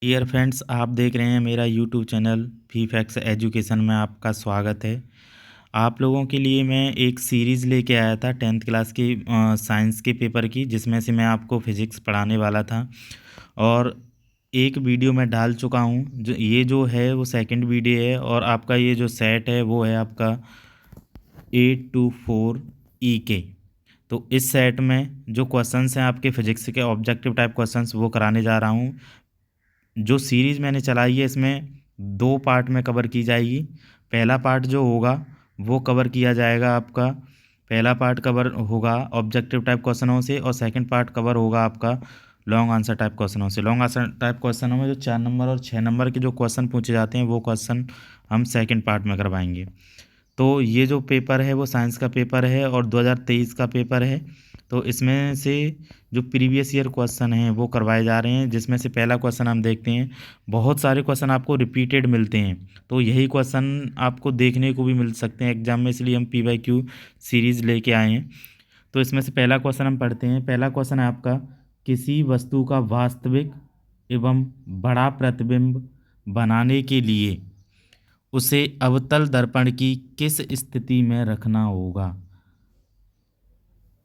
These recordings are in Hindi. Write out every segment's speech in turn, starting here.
डियर फ्रेंड्स, आप देख रहे हैं मेरा यूट्यूब चैनल वीफैक्स एजुकेशन में आपका स्वागत है। आप लोगों के लिए मैं एक सीरीज़ लेके आया था 10th क्लास की साइंस के पेपर की, जिसमें से मैं आपको फिज़िक्स पढ़ाने वाला था। और एक वीडियो मैं डाल चुका हूं, जो है वो सेकंड वीडियो है। और आपका ये जो सेट है वो है आपका 824 तो इस सेट में जो क्वेश्चंस हैं आपके फिजिक्स के ऑब्जेक्टिव टाइप क्वेश्चंस वो कराने जा रहा हूँ। जो सीरीज़ मैंने चलाई है इसमें 2 पार्ट में कवर की जाएगी। पहला पार्ट जो होगा वो कवर किया जाएगा आपका, पहला पार्ट कवर होगा ऑब्जेक्टिव टाइप क्वेश्चनों से, और सेकंड पार्ट कवर होगा आपका लॉन्ग आंसर टाइप क्वेश्चनों से। लॉन्ग आंसर टाइप क्वेश्चनों में जो 4 नंबर और 6 नंबर के जो क्वेश्चन पूछे जाते हैं वो क्वेश्चन हम सेकंड पार्ट में करवाएंगे। तो ये जो पेपर है वो साइंस का पेपर है और 2023 का पेपर है। तो इसमें से जो प्रीवियस ईयर क्वेश्चन हैं वो करवाए जा रहे हैं, जिसमें से पहला क्वेश्चन हम देखते हैं। बहुत सारे क्वेश्चन आपको रिपीटेड मिलते हैं, तो यही क्वेश्चन आपको देखने को भी मिल सकते हैं एग्जाम में, इसलिए हम PYQ सीरीज़ लेके आए हैं। तो इसमें से पहला क्वेश्चन हम पढ़ते हैं। पहला क्वेश्चन है आपका, किसी वस्तु का वास्तविक एवं बड़ा प्रतिबिंब बनाने के लिए उसे अवतल दर्पण की किस स्थिति में रखना होगा।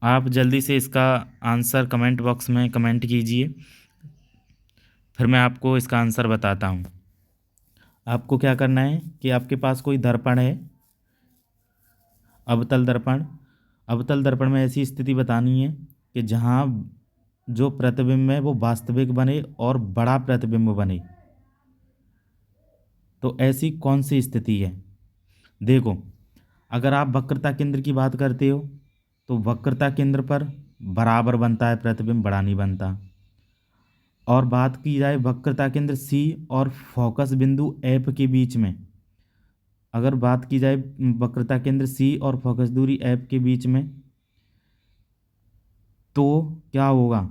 आप जल्दी से इसका आंसर कमेंट बॉक्स में कमेंट कीजिए, फिर मैं आपको इसका आंसर बताता हूँ। आपको क्या करना है कि आपके पास कोई दर्पण है, अवतल दर्पण। अवतल दर्पण में ऐसी स्थिति बतानी है कि जहाँ जो प्रतिबिंब है वो वास्तविक बने और बड़ा प्रतिबिंब बने। तो ऐसी कौन सी स्थिति है? देखो, अगर आप वक्रता केंद्र की बात करते हो तो वक्रता केंद्र पर बराबर बनता है प्रतिबिंब, बड़ा नहीं बनता। और बात की जाए वक्रता केंद्र सी और फोकस बिंदु एफ के बीच में, अगर बात की जाए वक्रता केंद्र सी और फोकस दूरी एफ के बीच में, तो क्या होगा?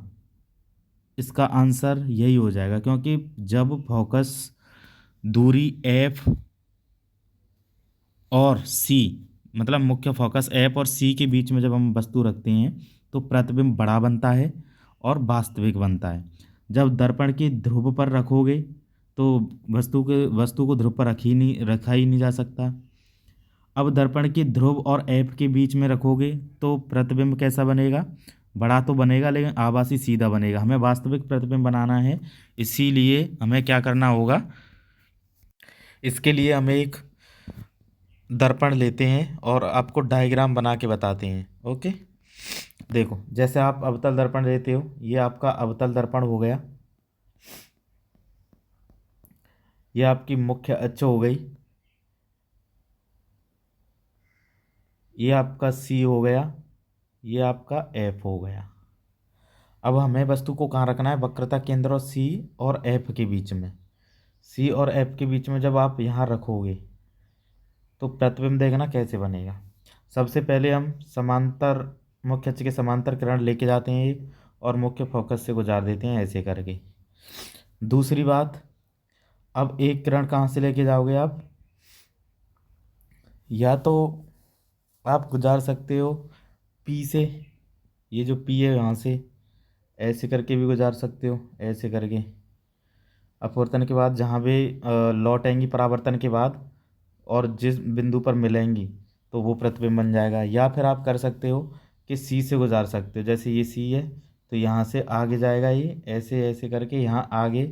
इसका आंसर यही हो जाएगा, क्योंकि जब फोकस दूरी एफ और सी, मतलब मुख्य फोकस एफ और सी के बीच में जब हम वस्तु रखते हैं तो प्रतिबिंब बड़ा बनता है और वास्तविक बनता है। जब दर्पण के ध्रुव पर रखोगे तो वस्तु को ध्रुव पर रखा ही नहीं जा सकता। अब दर्पण के ध्रुव और एफ के बीच में रखोगे तो प्रतिबिंब कैसा बनेगा? बड़ा तो बनेगा, लेकिन आभासी सीधा बनेगा। हमें वास्तविक प्रतिबिंब बनाना है, इसीलिए हमें क्या करना होगा? इसके लिए हमें एक दर्पण लेते हैं और आपको डायग्राम बना के बताते हैं। ओके, देखो, जैसे आप अवतल दर्पण लेते हो, ये आपका अवतल दर्पण हो गया, ये आपकी मुख्य अक्ष हो गई, ये आपका सी हो गया, ये आपका एफ हो गया। अब हमें वस्तु को कहाँ रखना है? वक्रता केंद्र और सी और एफ के बीच में। सी और एफ के बीच में जब आप यहाँ रखोगे तो प्रतिबिंब देखना कैसे बनेगा। सबसे पहले हम समांतर, मुख्य अक्ष के समांतर किरण लेके जाते हैं एक, और मुख्य फोकस से गुजार देते हैं ऐसे करके। दूसरी बात, अब एक किरण कहाँ से लेके जाओगे आप? या तो आप गुजार सकते हो पी से, ये जो पी है यहाँ से ऐसे करके भी गुजार सकते हो, ऐसे करके। अपवर्तन के बाद जहाँ भी लौटेंगी परावर्तन के बाद और जिस बिंदु पर मिलेंगी तो वो प्रतिबिंब बन जाएगा। या फिर आप कर सकते हो कि सी से गुजार सकते हो, जैसे ये सी है तो यहाँ से आगे जाएगा, ये ऐसे ऐसे करके यहाँ आगे,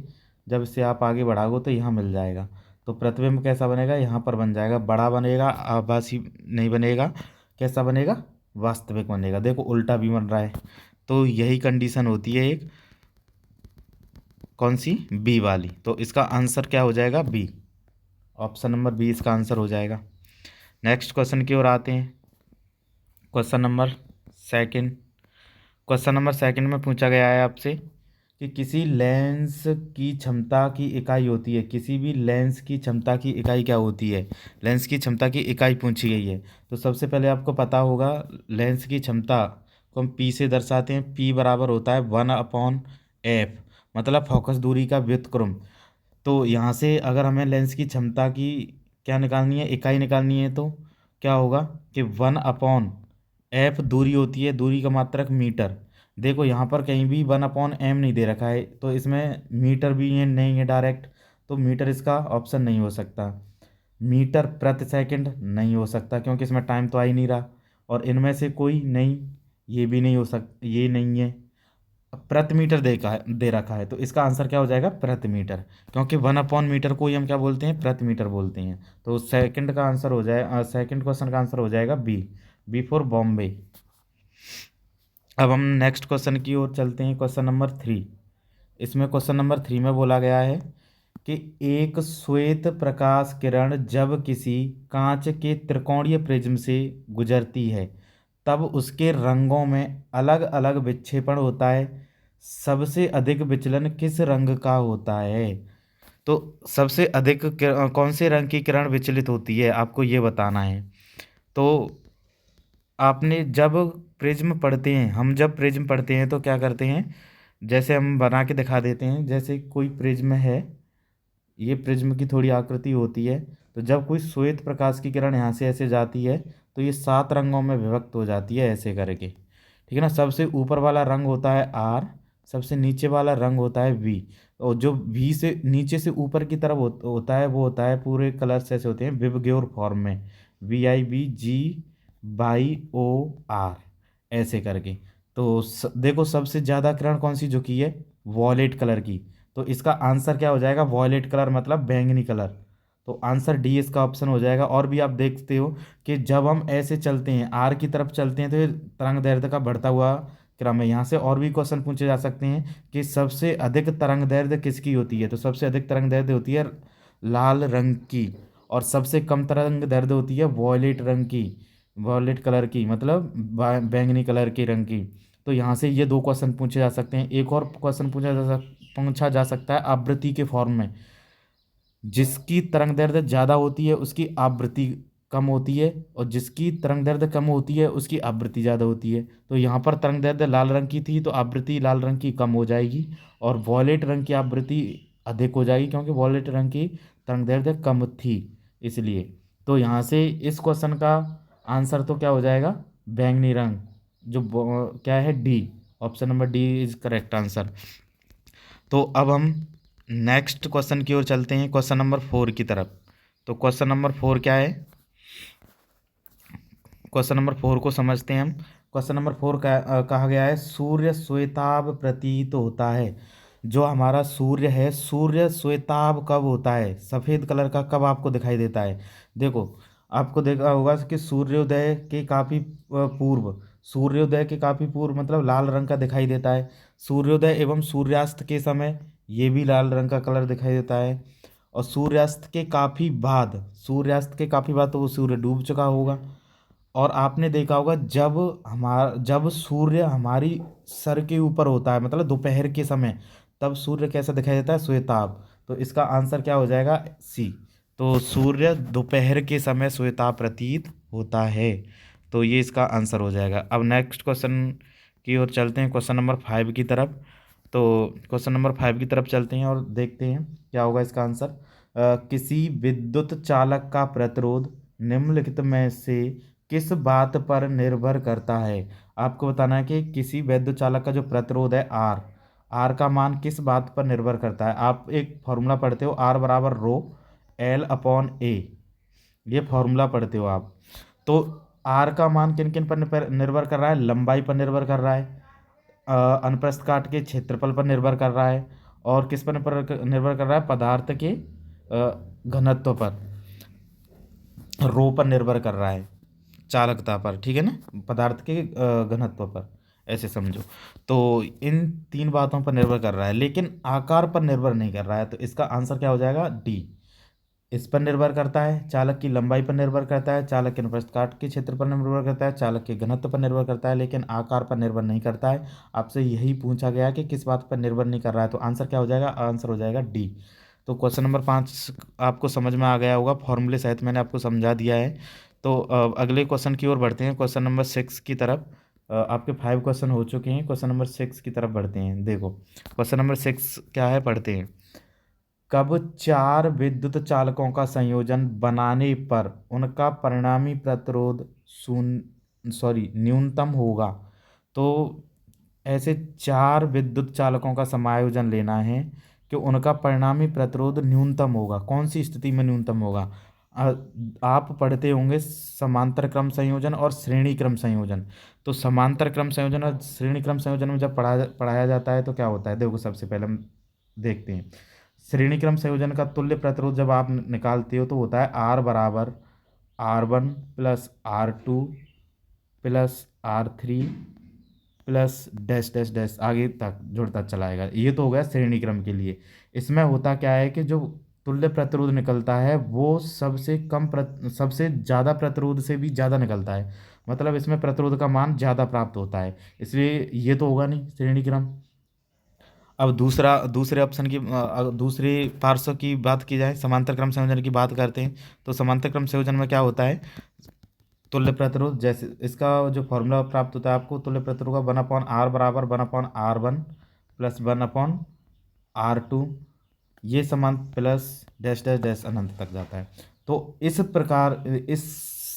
जब इसे आप आगे बढ़ाओगे तो यहाँ मिल जाएगा। तो प्रतिबिंब कैसा बनेगा? यहाँ पर बन जाएगा, बड़ा बनेगा, आभासी नहीं बनेगा। कैसा बनेगा? वास्तविक बनेगा। देखो, उल्टा भी बन रहा है। तो यही कंडीशन होती है एक, कौन सी? बी वाली। तो इसका आंसर क्या हो जाएगा? बी। ऑप्शन नंबर बी इसका आंसर हो जाएगा। नेक्स्ट क्वेश्चन की ओर आते हैं। Question number second. Question number second में पूछा गया है आपसे कि किसी लेंस की क्षमता की इकाई होती है, किसी भी लेंस की क्षमता की इकाई क्या होती है? लेंस की क्षमता की इकाई पूछी गई है। तो सबसे पहले आपको पता होगा लेंस की क्षमता को हम पी से दर्शाते हैं। पी बराबर होता है 1/f, मतलब फोकस दूरी का व्युत्क्रम। तो यहाँ से अगर हमें लेंस की क्षमता की क्या निकालनी है, इकाई निकालनी है, तो क्या होगा कि 1/f दूरी होती है, दूरी का मात्रक मीटर। देखो यहाँ पर कहीं भी 1/m नहीं दे रखा है, तो इसमें मीटर भी ये नहीं है डायरेक्ट, तो मीटर इसका ऑप्शन नहीं हो सकता। मीटर प्रति सेकंड नहीं हो सकता, क्योंकि इसमें टाइम तो आ ही नहीं रहा। और इनमें से कोई नहीं, ये भी नहीं हो ये नहीं है। प्रति मीटर दे रखा है, तो इसका आंसर क्या हो जाएगा, प्रति मीटर। क्योंकि 1/मीटर को ही हम क्या बोलते हैं, प्रति मीटर बोलते हैं। तो सेकंड का आंसर हो जाए, सेकंड क्वेश्चन का आंसर हो जाएगा बी, बी फॉर बॉम्बे। अब हम नेक्स्ट क्वेश्चन की ओर चलते हैं, क्वेश्चन नंबर 3। इसमें क्वेश्चन नंबर 3 में बोला गया है कि एक श्वेत प्रकाश किरण जब किसी कांच के त्रिकोणीय प्रिज्म से गुजरती है, तब उसके रंगों में अलग अलग विक्षेपण होता है। सबसे अधिक विचलन किस रंग का होता है? तो सबसे अधिक कौन से रंग की किरण विचलित होती है, आपको ये बताना है। तो आपने जब प्रिज्म पढ़ते हैं, हम जब प्रिज्म पढ़ते हैं तो क्या करते हैं, जैसे हम बना के दिखा देते हैं। जैसे कोई प्रिज्म है, ये प्रिज्म की थोड़ी आकृति होती है। तो जब कोई श्वेत प्रकाश की किरण यहाँ से ऐसे जाती है, तो ये 7 रंगों में विभक्त हो जाती है ऐसे करके, ठीक है ना। सबसे ऊपर वाला रंग होता है आर, सबसे नीचे वाला रंग होता है वी। और जो वी से नीचे से ऊपर की तरफ होता है, वो होता है पूरे कलर्स ऐसे होते हैं विबग्योर फॉर्म में, VIBGYOR ऐसे करके। तो देखो सबसे ज़्यादा किरण कौन सी झुकी है, वॉयलेट कलर की। तो इसका आंसर क्या हो जाएगा, वॉयलेट कलर मतलब बैंगनी कलर। तो आंसर डी इसका ऑप्शन हो जाएगा। और भी आप देखते हो कि जब हम ऐसे चलते हैं, आर की तरफ चलते हैं, तो ये तरंग दैर्ध्य का बढ़ता हुआ क्रम है। यहाँ से और भी क्वेश्चन पूछे जा सकते हैं कि सबसे अधिक तरंग दैर्ध्य किसकी होती है। तो सबसे अधिक तरंग दैर्ध्य होती है लाल रंग की, और सबसे कम तरंग दैर्ध्य होती है वॉयलेट रंग की, वॉयलेट कलर की मतलब बैंगनी कलर के रंग की। तो यहाँ से ये 2 क्वेश्चन पूछे जा सकते हैं। एक और क्वेश्चन पूछा जा सकता है आवृत्ति के फॉर्म में। जिसकी तरंग दैर्ध्य ज़्यादा होती है उसकी आवृत्ति कम होती है, और जिसकी तरंग दैर्ध्य कम होती है उसकी आवृत्ति ज़्यादा होती है। तो यहाँ पर तरंग दैर्ध्य लाल रंग की थी, तो आवृत्ति लाल रंग की कम हो जाएगी, और वॉयलेट रंग की आवृत्ति अधिक हो जाएगी, क्योंकि वॉयलेट रंग की तरंग दैर्ध्य कम थी इसलिए। तो यहाँ से इस क्वेश्चन का आंसर तो क्या हो जाएगा, बैंगनी रंग, जो क्या है, D. Option number D is correct answer. तो अब हम नेक्स्ट क्वेश्चन की ओर चलते हैं, क्वेश्चन नंबर 4 की तरफ। तो क्वेश्चन नंबर 4 क्या है, क्वेश्चन नंबर 4 को समझते हैं हम। क्वेश्चन नंबर 4 कहा गया है सूर्य श्वेताभ प्रतीत होता है। जो हमारा सूर्य है, सूर्य श्वेताभ कब होता है, सफ़ेद कलर का कब आपको दिखाई देता है? देखो, आपको देखा होगा कि सूर्योदय के काफ़ी पूर्व, सूर्योदय के काफ़ी पूर्व मतलब लाल रंग का दिखाई देता है। सूर्योदय एवं सूर्यास्त के समय ये भी लाल रंग का कलर दिखाई देता है। और सूर्यास्त के काफ़ी बाद, सूर्यास्त के काफ़ी बाद तो वो सूर्य डूब चुका होगा। और आपने देखा होगा जब सूर्य हमारी सर के ऊपर होता है, मतलब दोपहर के समय, तब सूर्य कैसा दिखाई देता है, श्वेताभ। तो इसका आंसर क्या हो जाएगा, सी। तो सूर्य दोपहर के समय श्वेताभ प्रतीत होता है, तो ये इसका आंसर हो जाएगा। अब नेक्स्ट क्वेश्चन की ओर चलते हैं, क्वेश्चन नंबर 5 की तरफ। तो क्वेश्चन नंबर 5 की तरफ चलते हैं और देखते हैं क्या होगा इसका आंसर। किसी विद्युत चालक का प्रतिरोध निम्नलिखित में से किस बात पर निर्भर करता है? आपको बताना है कि किसी वैद्युत चालक का जो प्रतिरोध है आर, आर का मान किस बात पर निर्भर करता है। आप एक फॉर्मूला पढ़ते हो, आर बराबर रो एल अपॉन ए, ये फॉर्मूला पढ़ते हो आप। तो आर का मान किन किन पर निर्भर कर रहा है, लंबाई पर निर्भर कर रहा है, अनुप्रस्थ काट के क्षेत्रफल पर निर्भर कर रहा है, और किस पर निर्भर कर रहा है, पदार्थ के घनत्व पर, रो पर निर्भर कर रहा है, चालकता पर, ठीक है ना, पदार्थ के घनत्व पर, ऐसे समझो। तो इन 3 बातों पर निर्भर कर रहा है, लेकिन आकार पर निर्भर नहीं कर रहा है। तो इसका आंसर क्या हो जाएगा, डी। इस पर निर्भर करता है, चालक की लंबाई पर निर्भर करता है, चालक के अनुप्रस्थ काट के क्षेत्र पर निर्भर करता है, चालक के घनत्व पर निर्भर करता है, लेकिन आकार पर निर्भर नहीं करता है। आपसे यही पूछा गया कि किस बात पर निर्भर नहीं कर रहा है, तो आंसर क्या हो जाएगा, आंसर हो जाएगा डी। तो क्वेश्चन नंबर 5 आपको समझ में आ गया होगा, फॉर्मूले सहित मैंने आपको समझा दिया है। तो अगले क्वेश्चन की ओर बढ़ते हैं, क्वेश्चन नंबर 6 की तरफ। आपके 5 क्वेश्चन हो चुके हैं, क्वेश्चन नंबर 6 की तरफ बढ़ते हैं। देखो क्वेश्चन नंबर 6 क्या है, पढ़ते हैं। कब 4 विद्युत चालकों का संयोजन बनाने पर उनका परिणामी प्रतिरोध न्यूनतम होगा? तो ऐसे 4 विद्युत चालकों का समायोजन लेना है कि उनका परिणामी प्रतिरोध न्यूनतम होगा। कौन सी स्थिति में न्यूनतम होगा? अ, आप पढ़ते होंगे समांतर क्रम संयोजन और श्रेणी क्रम संयोजन। तो समांतर क्रम संयोजन और श्रेणी क्रम संयोजन में जब पढ़ाया जाता है तो क्या होता है, देखो सबसे पहले हम देखते हैं। श्रेणी क्रम संयोजन का तुल्य प्रतिरोध जब आप निकालते हो तो होता है R बराबर R1 plus R2 plus R3 plus dash dash dash आगे तक जुड़ता चला आएगा। ये तो हो गया श्रेणी क्रम के लिए। इसमें होता क्या है कि जो तुल्य प्रतिरोध निकलता है वो सबसे ज़्यादा प्रतिरोध से भी ज़्यादा निकलता है, मतलब इसमें प्रतिरोध का मान ज़्यादा प्राप्त होता है, इसलिए ये तो होगा नहीं श्रेणी क्रम। अब दूसरे ऑप्शन की दूसरे पार्श्व की बात की जाए, समांतर क्रम संयोजन की बात करते हैं। तो समांतर क्रम संयोजन में क्या होता है, तुल्य प्रतिरोध जैसे इसका जो फॉर्मूला प्राप्त होता है आपको तुल्य प्रतिरोध का 1/R बराबर 1/R1 प्लस 1/R2, ये समान प्लस डैश डैश डैश अनंत तक जाता है। तो इस प्रकार इस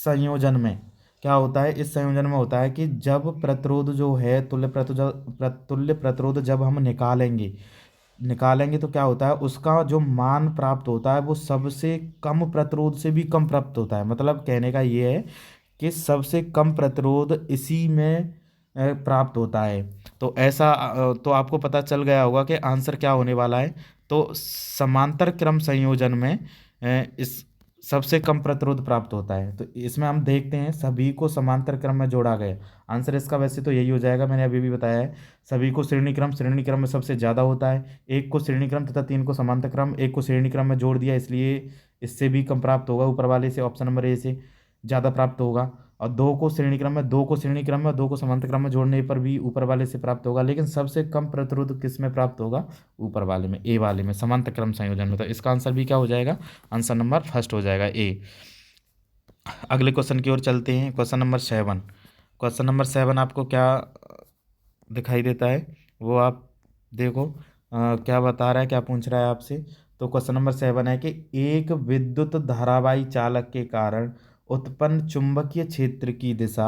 संयोजन में क्या होता है, इस संयोजन में होता है कि जब प्रतिरोध जो है तुल्य प्रतिरोध जब हम निकालेंगे तो क्या होता है, उसका जो मान प्राप्त होता है वो सबसे कम प्रतिरोध से भी कम प्राप्त होता है। मतलब कहने का ये है कि सबसे कम प्रतिरोध इसी में प्राप्त होता है। तो ऐसा तो आपको पता चल गया होगा कि आंसर क्या होने वाला है। तो समांतर क्रम संयोजन में इस सबसे कम प्रतिरोध प्राप्त होता है। तो इसमें हम देखते हैं सभी को समांतर क्रम में जोड़ा गया। आंसर इसका वैसे तो यही हो जाएगा, मैंने अभी भी बताया है। सभी को श्रेणी क्रम में सबसे ज़्यादा होता है, एक को श्रेणी क्रम तथा 3 को समांतर क्रम, एक को श्रेणी क्रम में जोड़ दिया इसलिए इससे भी कम प्राप्त होगा, ऊपर वाले से ऑप्शन नंबर ए से ज़्यादा प्राप्त होगा। और 2 को श्रेणी क्रम में, 2 को श्रेणी क्रम में और 2 को समांतर क्रम में जोड़ने पर भी ऊपर वाले से प्राप्त होगा, लेकिन सबसे कम प्रतिरोध किस में प्राप्त होगा, ऊपर वाले में, ए वाले में, समांतर क्रम संयोजन में। तो इसका आंसर भी क्या हो जाएगा, आंसर नंबर फर्स्ट हो जाएगा ए। अगले क्वेश्चन की ओर चलते हैं। Question number 7। क्वेश्चन नंबर 7 आपको क्या दिखाई देता है वो आप देखो। क्या बता रहा है, क्या पूछ रहा है आपसे। तो क्वेश्चन नंबर 7 है कि एक विद्युत धारावाही चालक के कारण उत्पन्न चुंबकीय क्षेत्र की दिशा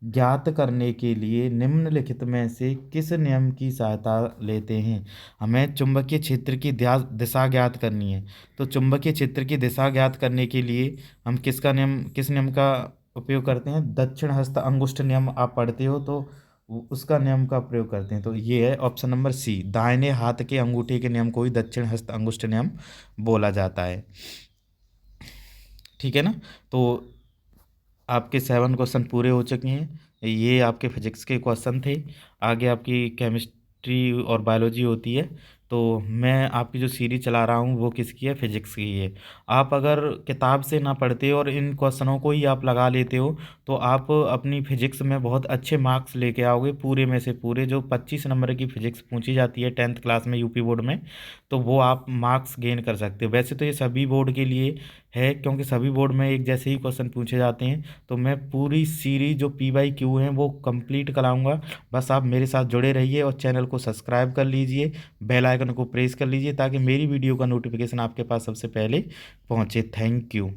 ज्ञात करने के लिए निम्नलिखित में से किस नियम की सहायता लेते हैं। हमें चुंबकीय क्षेत्र की दिशा ज्ञात करनी है। तो चुंबकीय क्षेत्र की दिशा ज्ञात करने के लिए हम किस नियम का उपयोग करते हैं, दक्षिण हस्त अंगुष्ठ नियम आप पढ़ते हो तो उसका नियम का प्रयोग करते हैं। तो ये है ऑप्शन नंबर सी, दाहिने हाथ के अंगूठे के नियम को ही दक्षिण हस्त अंगुष्ठ नियम बोला जाता है। ठीक है ना। तो आपके 7 क्वेश्चन पूरे हो चुके हैं। ये आपके फिजिक्स के क्वेश्चन थे। आगे आपकी केमिस्ट्री और बायोलॉजी होती है। तो मैं आपकी जो सीरीज चला रहा हूँ वो किसकी है, फिजिक्स की है। आप अगर किताब से ना पढ़ते और इन क्वेश्चनों को ही आप लगा लेते हो तो आप अपनी फिजिक्स में बहुत अच्छे मार्क्स लेके आओगे। पूरे में से पूरे जो 25 नंबर की फिजिक्स पूछी जाती है 10th क्लास में यूपी बोर्ड में, तो वो आप मार्क्स गेन कर सकते हो। वैसे तो ये सभी बोर्ड के लिए है क्योंकि सभी बोर्ड में एक जैसे ही क्वेश्चन पूछे जाते हैं। तो मैं पूरी सीरीज जो PYQ हैं वो कंप्लीट कराऊंगा। बस आप मेरे साथ जुड़े रहिए और चैनल को सब्सक्राइब कर लीजिए, बेल आइकन को प्रेस कर लीजिए ताकि मेरी वीडियो का नोटिफिकेशन आपके पास सबसे पहले पहुंचे। Thank you.